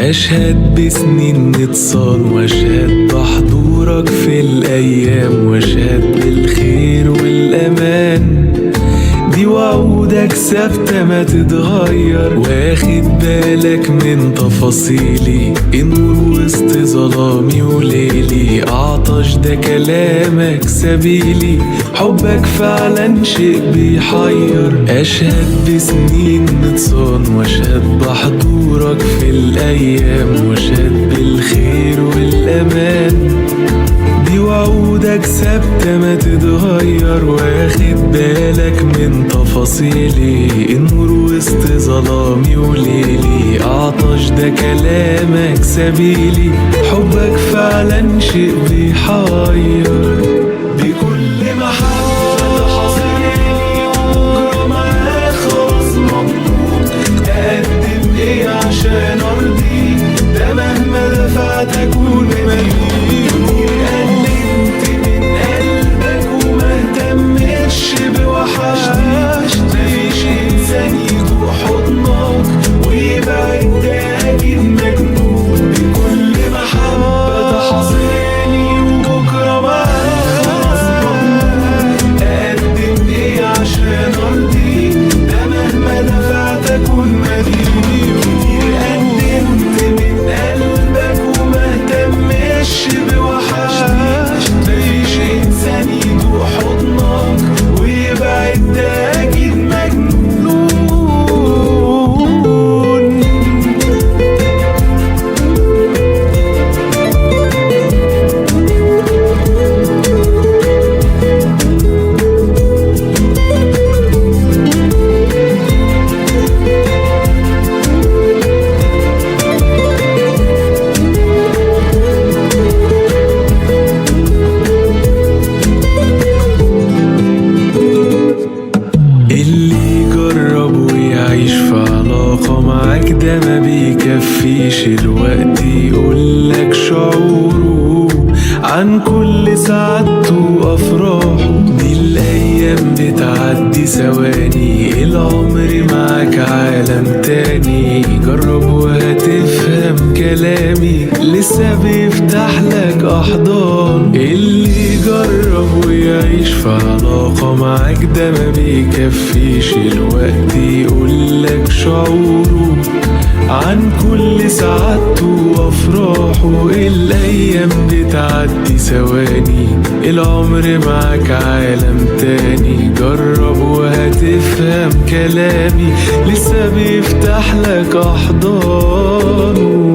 أشهد بسنين اتصال، وأشهد بحضورك في الأيام، وأشهد بالخير والأمان. دي وعودك ثابتة ما تتغير، واخد بالك من تفاصيلي. النور وسط ظلامي وليلي، أعطش ده كلامك سبيلي. حبك فعلا شيء بيحير. أشهد بسنين نتصان، وأشهد بحضورك في الأيام، وأشهد بالخير والأمان. دي وعودك ثابتة ما تتغير، واخد بالك من تفاصيلي. النور وسط ظلامي وليلي، أعطش ده كلامك سبيلي. حبك فعلا شيء بيحير. بكل محبة حصيلي، بكرة معاك خلاص مبروك. أقدم إيه عشان أرضيك؟ ده مهما دفعت أكون مديون. مفيش إنسان يجوع حضنك ويبعد، ده أكيد مجنون. بكل محبة حصيلي، وبكرة معاك خلاص مبروك. أقدم إيه عشان أرضيك؟ ده مهما دفعت أكون مديون. قدمت من قلبك وما اهتمش بوحشتي. مفيش إنسان يجوع حضنك ويبعد، ده أكيد مجنون. معاك ده ما بيكفيش الوقت يقولك شعوره عن كل سعادته وأفراحه. دي الأيام بتعدي ثواني، العمر معاك عالم تاني. جرب وهتفهم كلامي، لسه بيفتح لك أحضان. اللي يجرب ويعيش في علاقة معاك ده ما بيكفيش الوقت يقولك شعوره عن كل سعادته وأفراحه. الأيام بتعدي ثواني، العمر معاك عالم تاني. جرب وهتفهم كلامي، لسه بيفتح لك أحضانه.